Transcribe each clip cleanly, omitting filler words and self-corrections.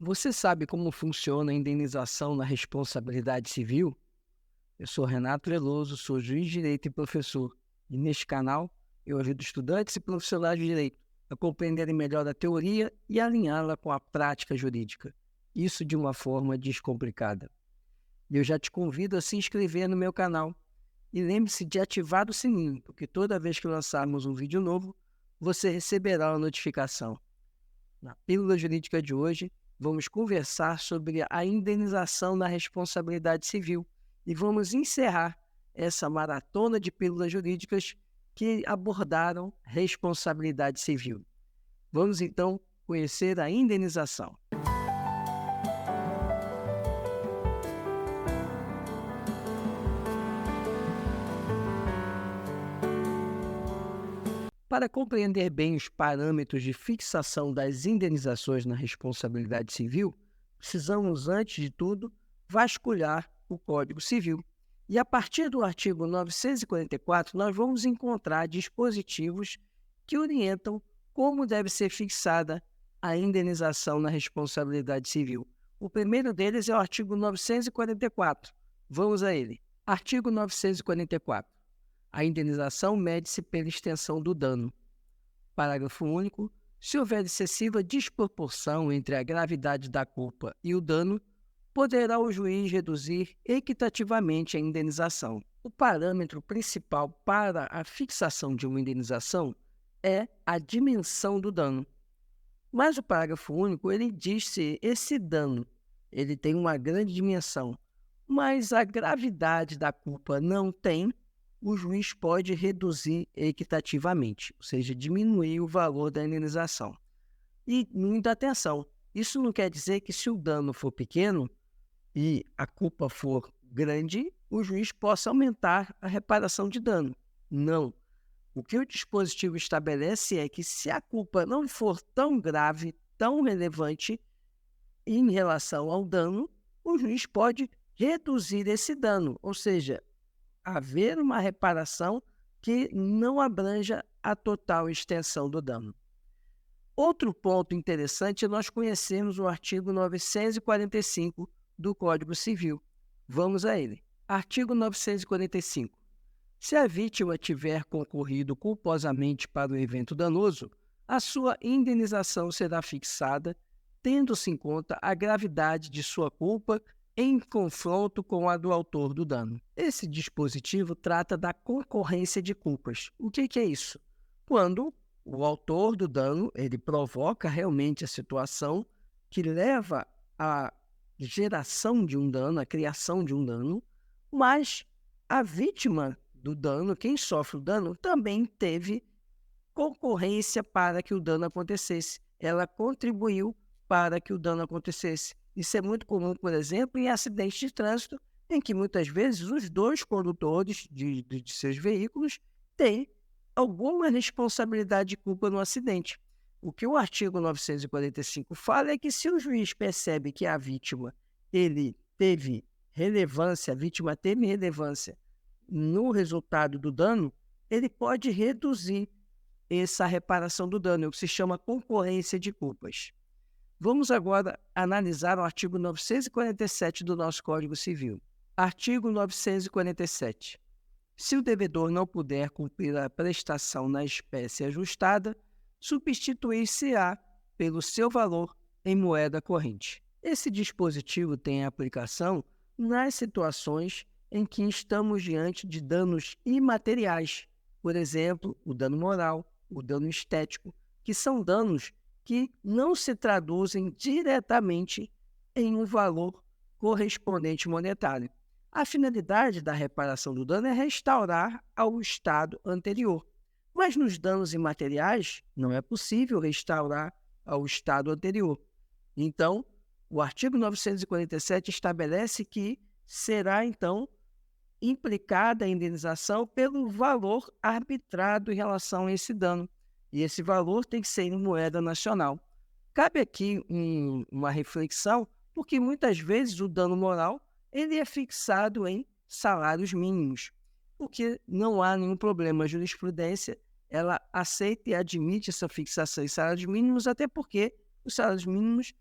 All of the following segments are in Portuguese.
Você sabe como funciona a indenização na responsabilidade civil? Eu sou Renato Veloso, sou juiz de direito e professor. E neste canal eu ajudo estudantes e profissionais de direito a compreenderem melhor a teoria e alinhá-la com a prática jurídica. Isso de uma forma descomplicada. E eu já te convido a se inscrever no meu canal. E lembre-se de ativar o sininho, porque toda vez que lançarmos um vídeo novo, você receberá uma notificação. Na Pílula Jurídica de hoje, vamos conversar sobre a indenização na responsabilidade civil e vamos encerrar essa maratona de pílulas jurídicas que abordaram responsabilidade civil. Vamos então conhecer a indenização. Para compreender bem os parâmetros de fixação das indenizações na responsabilidade civil, precisamos, antes de tudo, vasculhar o Código Civil. E a partir do artigo 944, nós vamos encontrar dispositivos que orientam como deve ser fixada a indenização na responsabilidade civil. O primeiro deles é o artigo 944. Vamos a ele. Artigo 944. A indenização mede-se pela extensão do dano. Parágrafo único. Se houver excessiva desproporção entre a gravidade da culpa e o dano, poderá o juiz reduzir equitativamente a indenização. O parâmetro principal para a fixação de uma indenização é a dimensão do dano. Mas o parágrafo único, ele diz se esse dano ele tem uma grande dimensão, mas a gravidade da culpa não tem, o juiz pode reduzir equitativamente, ou seja, diminuir o valor da indenização. E muita atenção, isso não quer dizer que se o dano for pequeno e a culpa for grande, o juiz possa aumentar a reparação de dano. Não. O que o dispositivo estabelece é que se a culpa não for tão grave, tão relevante em relação ao dano, o juiz pode reduzir esse dano, ou seja, haver uma reparação que não abranja a total extensão do dano. Outro ponto interessante é nós conhecermos o artigo 945 do Código Civil. Vamos a ele. Artigo 945. Se a vítima tiver concorrido culposamente para o evento danoso, a sua indenização será fixada, tendo-se em conta a gravidade de sua culpa em confronto com a do autor do dano. Esse dispositivo trata da concorrência de culpas. O que é isso? Quando o autor do dano ele provoca realmente a situação que leva à geração de um dano, à criação de um dano, mas a vítima do dano, quem sofre o dano, também teve concorrência para que o dano acontecesse. Ela contribuiu para que o dano acontecesse. Isso é muito comum, por exemplo, em acidentes de trânsito, em que muitas vezes os dois condutores de seus veículos têm alguma responsabilidade de culpa no acidente. O que o artigo 945 fala é que se o juiz percebe que a vítima teve relevância no resultado do dano, ele pode reduzir essa reparação do dano, o que se chama concorrência de culpas. Vamos agora analisar o artigo 947 do nosso Código Civil. Artigo 947. Se o devedor não puder cumprir a prestação na espécie ajustada, substituir-se-á pelo seu valor em moeda corrente. Esse dispositivo tem aplicação nas situações em que estamos diante de danos imateriais, por exemplo, o dano moral, o dano estético, que são danos que não se traduzem diretamente em um valor correspondente monetário. A finalidade da reparação do dano é restaurar ao estado anterior. Mas nos danos imateriais, não é possível restaurar ao estado anterior. Então, o artigo 947 estabelece que será, então, implicada a indenização pelo valor arbitrado em relação a esse dano. E esse valor tem que ser em moeda nacional. Cabe aqui uma reflexão, porque muitas vezes o dano moral ele é fixado em salários mínimos, porque não há nenhum problema. A jurisprudência ela aceita e admite essa fixação em salários mínimos, até porque os salários mínimos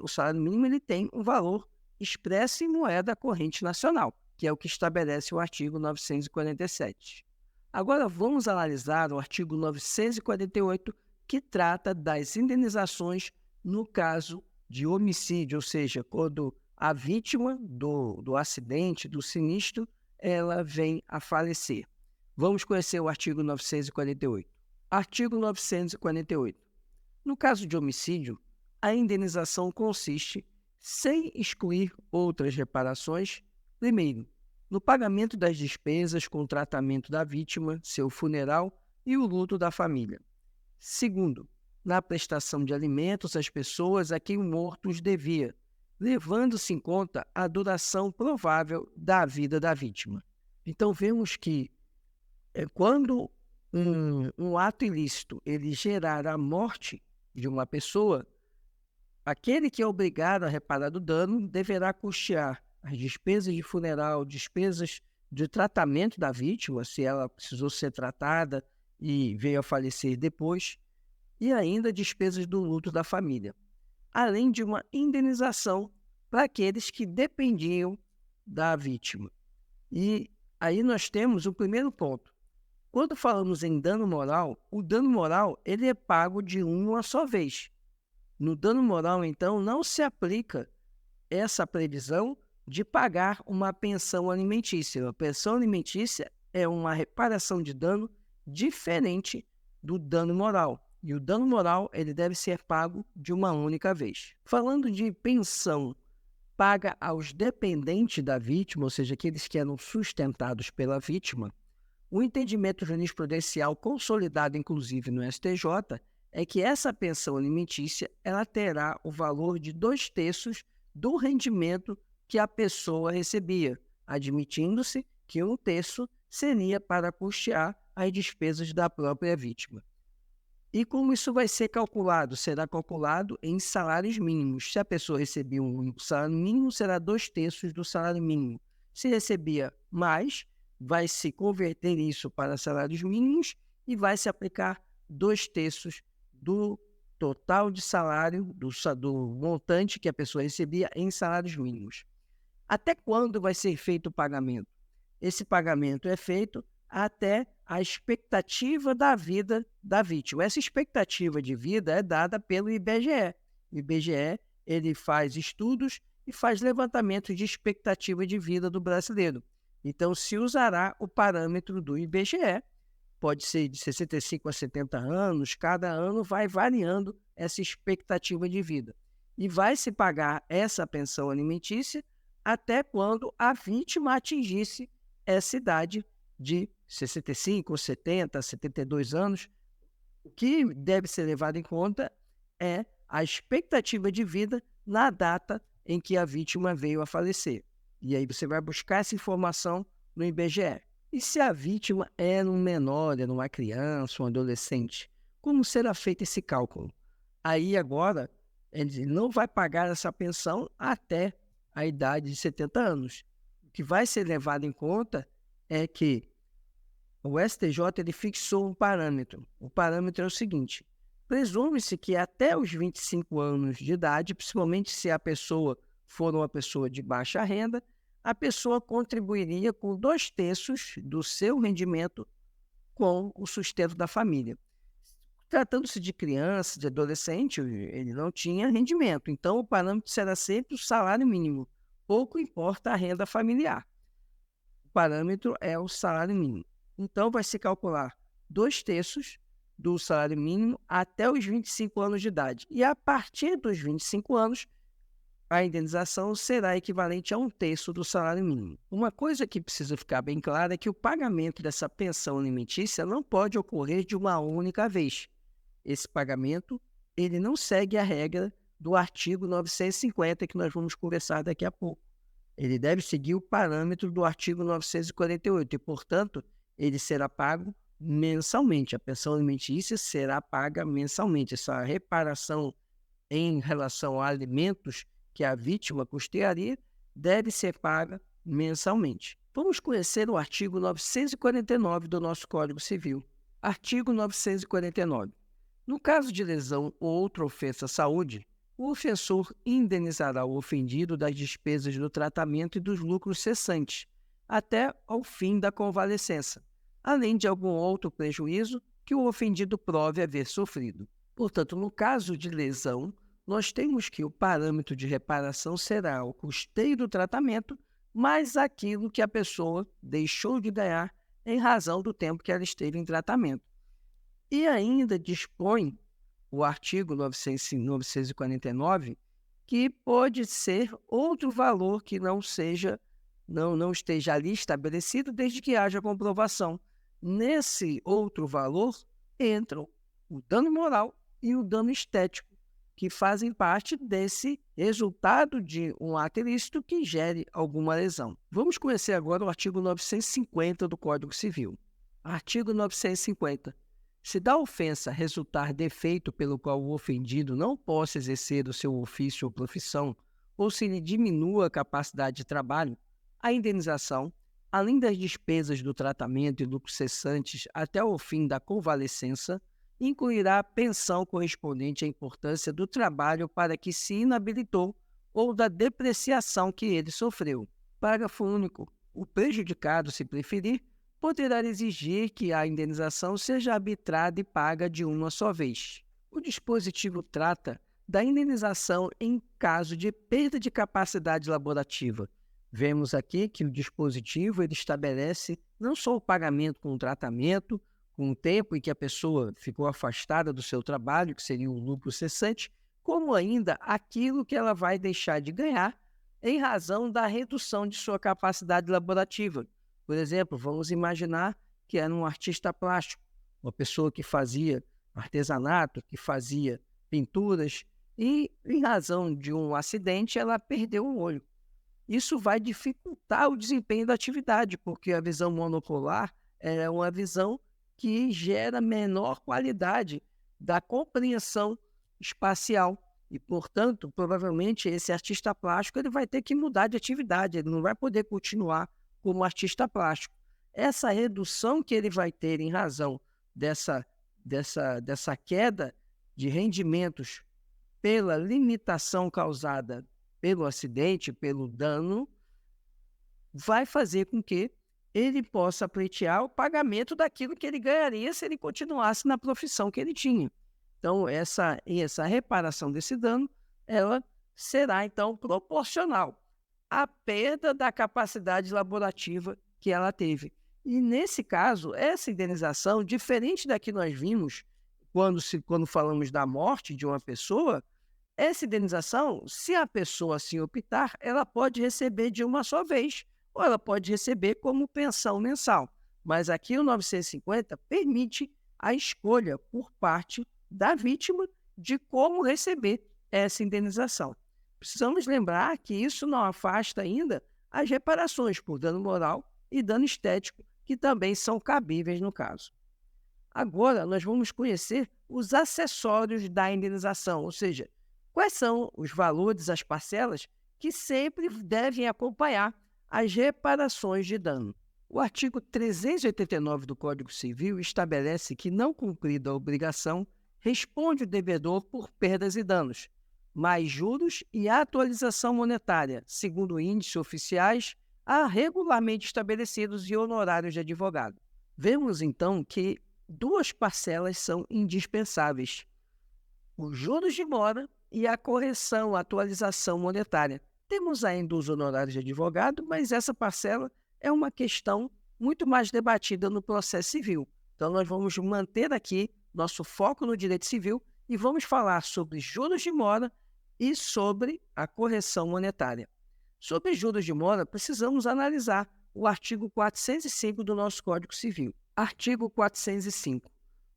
o salário mínimo, ele tem um valor expresso em moeda corrente nacional, que é o que estabelece o artigo 947. Agora vamos analisar o artigo 948, que trata das indenizações no caso de homicídio, ou seja, quando a vítima do acidente, do sinistro, ela vem a falecer. Vamos conhecer o artigo 948. Artigo 948. No caso de homicídio, a indenização consiste, sem excluir outras reparações, primeiro, no pagamento das despesas com o tratamento da vítima, seu funeral e o luto da família. Segundo, na prestação de alimentos às pessoas a quem o morto os devia, levando-se em conta a duração provável da vida da vítima. Então, vemos que quando um ato ilícito ele gerar a morte de uma pessoa, aquele que é obrigado a reparar o dano deverá custear as despesas de funeral, despesas de tratamento da vítima, se ela precisou ser tratada e veio a falecer depois, e ainda despesas do luto da família, além de uma indenização para aqueles que dependiam da vítima. E aí nós temos o primeiro ponto. Quando falamos em dano moral, o dano moral ele é pago de uma só vez. No dano moral, então, não se aplica essa previsão de pagar uma pensão alimentícia. A pensão alimentícia é uma reparação de dano diferente do dano moral. E o dano moral ele deve ser pago de uma única vez. Falando de pensão paga aos dependentes da vítima, ou seja, aqueles que eram sustentados pela vítima, o entendimento jurisprudencial consolidado, inclusive, no STJ, é que essa pensão alimentícia ela terá o valor de 2/3 do rendimento que a pessoa recebia, admitindo-se que 1/3 seria para custear as despesas da própria vítima. E como isso vai ser calculado? Será calculado em salários mínimos. Se a pessoa recebia um salário mínimo, será 2/3 do salário mínimo. Se recebia mais, vai se converter isso para salários mínimos e vai se aplicar 2/3 do total de salário, do montante que a pessoa recebia em salários mínimos. Até quando vai ser feito o pagamento? Esse pagamento é feito até a expectativa da vida da vítima. Essa expectativa de vida é dada pelo IBGE. O IBGE ele faz estudos e faz levantamento de expectativa de vida do brasileiro. Então, se usará o parâmetro do IBGE, pode ser de 65 a 70 anos, cada ano vai variando essa expectativa de vida. E vai se pagar essa pensão alimentícia até quando a vítima atingisse essa idade de 65, 70, 72 anos. O que deve ser levado em conta é a expectativa de vida na data em que a vítima veio a falecer. E aí você vai buscar essa informação no IBGE. E se a vítima era um menor, era uma criança, um adolescente, como será feito esse cálculo? Aí agora, ele não vai pagar essa pensão até a idade de 70 anos. O que vai ser levado em conta é que o STJ ele fixou um parâmetro. O parâmetro é o seguinte: presume-se que até os 25 anos de idade, principalmente se a pessoa for uma pessoa de baixa renda, a pessoa contribuiria com 2/3 do seu rendimento com o sustento da família. Tratando-se de criança, de adolescente, ele não tinha rendimento, então o parâmetro será sempre o salário mínimo. Pouco importa a renda familiar. O parâmetro é o salário mínimo. Então, vai se calcular 2/3 do salário mínimo até os 25 anos de idade. E a partir dos 25 anos, a indenização será equivalente a 1/3 do salário mínimo. Uma coisa que precisa ficar bem clara é que o pagamento dessa pensão alimentícia não pode ocorrer de uma única vez. Esse pagamento ele não segue a regra do artigo 950, que nós vamos conversar daqui a pouco. Ele deve seguir o parâmetro do artigo 948 e, portanto, ele será pago mensalmente. A pensão alimentícia será paga mensalmente. Essa reparação em relação a alimentos que a vítima custearia deve ser paga mensalmente. Vamos conhecer o artigo 949 do nosso Código Civil. Artigo 949. No caso de lesão ou outra ofensa à saúde, o ofensor indenizará o ofendido das despesas do tratamento e dos lucros cessantes, até ao fim da convalescença, além de algum outro prejuízo que o ofendido prove haver sofrido. Portanto, no caso de lesão, nós temos que o parâmetro de reparação será o custeio do tratamento mais aquilo que a pessoa deixou de ganhar em razão do tempo que ela esteve em tratamento. E ainda dispõe o artigo 949 que pode ser outro valor que não esteja ali estabelecido desde que haja comprovação. Nesse outro valor entram o dano moral e o dano estético, que fazem parte desse resultado de um ato ilícito que gere alguma lesão. Vamos conhecer agora o artigo 950 do Código Civil. Artigo 950. Se da ofensa resultar defeito pelo qual o ofendido não possa exercer o seu ofício ou profissão, ou se lhe diminua a capacidade de trabalho, a indenização, além das despesas do tratamento e lucros cessantes até o fim da convalescença, incluirá a pensão correspondente à importância do trabalho para que se inabilitou ou da depreciação que ele sofreu. Parágrafo único. O prejudicado, se preferir, poderá exigir que a indenização seja arbitrada e paga de uma só vez. O dispositivo trata da indenização em caso de perda de capacidade laborativa. Vemos aqui que o dispositivo ele estabelece não só o pagamento com o tratamento, com o tempo em que a pessoa ficou afastada do seu trabalho, que seria o lucro cessante, como ainda aquilo que ela vai deixar de ganhar em razão da redução de sua capacidade laborativa. Por exemplo, vamos imaginar que era um artista plástico, uma pessoa que fazia artesanato, que fazia pinturas, e em razão de um acidente ela perdeu um olho. Isso vai dificultar o desempenho da atividade, porque a visão monocular é uma visão que gera menor qualidade da compreensão espacial. E, portanto, provavelmente esse artista plástico ele vai ter que mudar de atividade, ele não vai poder continuar como artista plástico. Essa redução que ele vai ter em razão dessa queda de rendimentos pela limitação causada pelo acidente, pelo dano, vai fazer com que ele possa pleitear o pagamento daquilo que ele ganharia se ele continuasse na profissão que ele tinha. Então, essa reparação desse dano, ela será, então, proporcional à perda da capacidade laborativa que ela teve. E, nesse caso, essa indenização, diferente da que nós vimos quando falamos da morte de uma pessoa, essa indenização, se a pessoa assim optar, ela pode receber de uma só vez, ou ela pode receber como pensão mensal. Mas aqui o 950 permite a escolha por parte da vítima de como receber essa indenização. Precisamos lembrar que isso não afasta ainda as reparações por dano moral e dano estético, que também são cabíveis no caso. Agora, nós vamos conhecer os acessórios da indenização, ou seja, quais são os valores, as parcelas que sempre devem acompanhar as reparações de dano. O artigo 389 do Código Civil estabelece que, não cumprida a obrigação, responde o devedor por perdas e danos, mais juros e atualização monetária, segundo índices oficiais regularmente estabelecidos e honorários de advogado. Vemos, então, que duas parcelas são indispensáveis: os juros de mora e a correção, a atualização monetária. Temos ainda os honorários de advogado, mas essa parcela é uma questão muito mais debatida no processo civil. Então, nós vamos manter aqui nosso foco no direito civil e vamos falar sobre juros de mora e sobre a correção monetária. Sobre juros de mora, precisamos analisar o artigo 405 do nosso Código Civil. Artigo 405.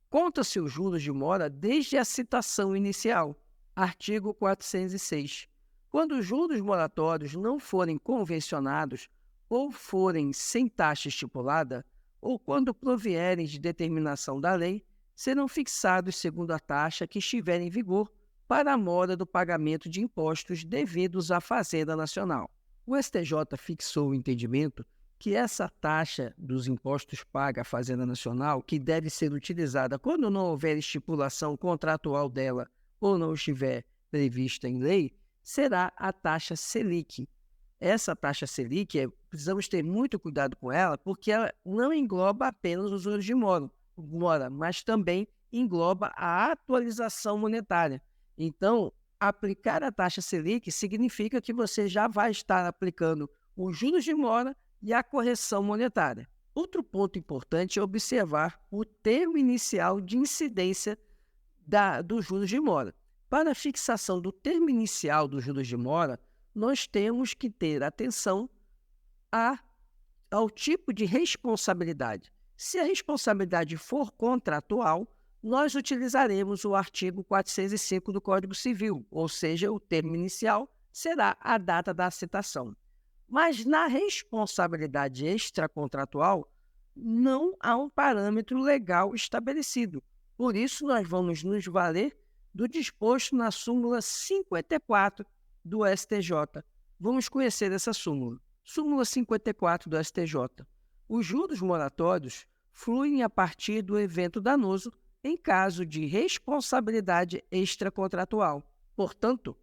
Conta-se os juros de mora desde a citação inicial. Artigo 406. Quando os juros moratórios não forem convencionados ou forem sem taxa estipulada, ou quando provierem de determinação da lei, serão fixados segundo a taxa que estiver em vigor para a mora do pagamento de impostos devidos à Fazenda Nacional. O STJ fixou o entendimento que essa taxa dos impostos paga à Fazenda Nacional, que deve ser utilizada quando não houver estipulação contratual dela ou não estiver prevista em lei será a taxa Selic. Essa taxa Selic, precisamos ter muito cuidado com ela, porque ela não engloba apenas os juros de mora, mas também engloba a atualização monetária. Então, aplicar a taxa Selic significa que você já vai estar aplicando os juros de mora e a correção monetária. Outro ponto importante é observar o termo inicial de incidência dos juros de mora. Para a fixação do termo inicial dos juros de mora, nós temos que ter atenção ao tipo de responsabilidade. Se a responsabilidade for contratual, nós utilizaremos o artigo 405 do Código Civil, ou seja, o termo inicial será a data da citação. Mas na responsabilidade extracontratual, não há um parâmetro legal estabelecido. Por isso, nós vamos nos valer do disposto na súmula 54 do STJ. Vamos conhecer essa súmula. Súmula 54 do STJ. Os juros moratórios fluem a partir do evento danoso em caso de responsabilidade extracontratual. Portanto,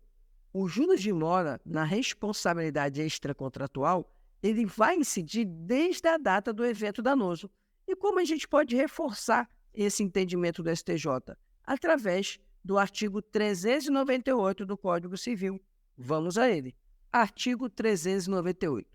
os juros de mora na responsabilidade extracontratual, ele vai incidir desde a data do evento danoso. E como a gente pode reforçar esse entendimento do STJ? Através do artigo 398 do Código Civil. Vamos a ele. Artigo 398.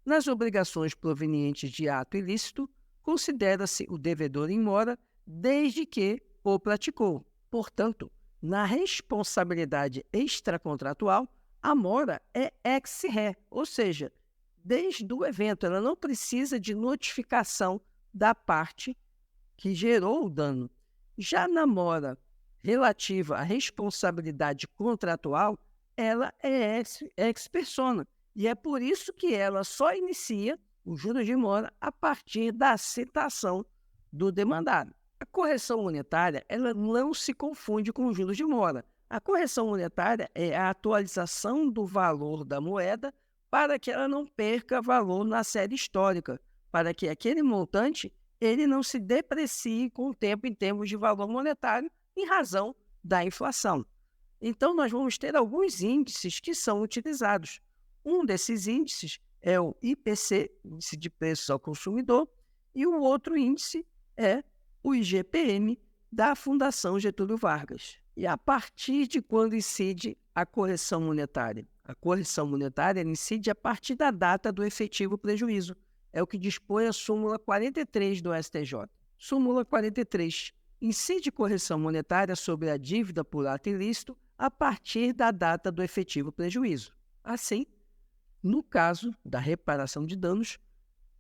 Nas obrigações provenientes de ato ilícito, considera-se o devedor em mora desde que o praticou. Portanto, na responsabilidade extracontratual, a mora é ex re, ou seja, desde o evento. Ela não precisa de notificação da parte que gerou o dano. Já na mora relativa à responsabilidade contratual, ela é ex persona. E é por isso que ela só inicia o juros de mora a partir da citação do demandado. A correção monetária, ela não se confunde com os juros de mora. A correção monetária é a atualização do valor da moeda para que ela não perca valor na série histórica, para que aquele montante ele não se deprecie com o tempo em termos de valor monetário em razão da inflação. Então, nós vamos ter alguns índices que são utilizados. Um desses índices é o IPC, Índice de Preços ao Consumidor, e o outro índice é o IGPM da Fundação Getúlio Vargas. E a partir de quando incide a correção monetária? A correção monetária incide a partir da data do efetivo prejuízo. É o que dispõe a súmula 43 do STJ. Súmula 43. Incide correção monetária sobre a dívida por ato ilícito a partir da data do efetivo prejuízo. Assim, no caso da reparação de danos,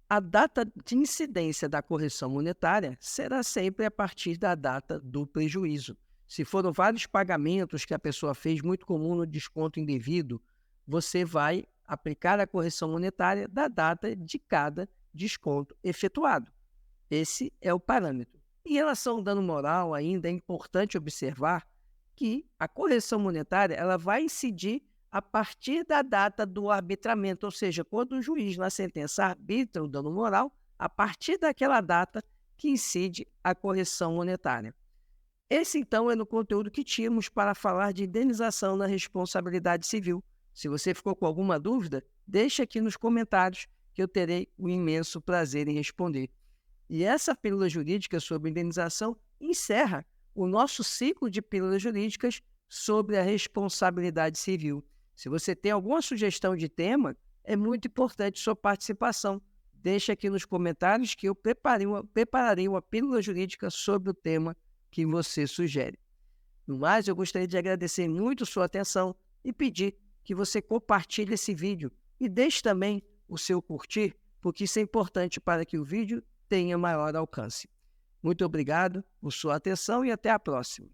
a data de incidência da correção monetária será sempre a partir da data do prejuízo. Se foram vários pagamentos que a pessoa fez, muito comum no desconto indevido, você vai aplicar a correção monetária da data de cada desconto efetuado. Esse é o parâmetro. Em relação ao dano moral, ainda é importante observar que a correção monetária ela vai incidir a partir da data do arbitramento, ou seja, quando o juiz na sentença arbitra o dano moral, a partir daquela data que incide a correção monetária. Esse, então, é no conteúdo que tínhamos para falar de indenização na responsabilidade civil. Se você ficou com alguma dúvida, deixe aqui nos comentários que eu terei o imenso prazer em responder. E essa pílula jurídica sobre indenização encerra o nosso ciclo de pílulas jurídicas sobre a responsabilidade civil. Se você tem alguma sugestão de tema, é muito importante sua participação. Deixe aqui nos comentários que eu prepararei uma pílula jurídica sobre o tema que você sugere. No mais, eu gostaria de agradecer muito sua atenção e pedir que você compartilhe esse vídeo e deixe também o seu curtir, porque isso é importante para que o vídeo tenha maior alcance. Muito obrigado por sua atenção e até a próxima.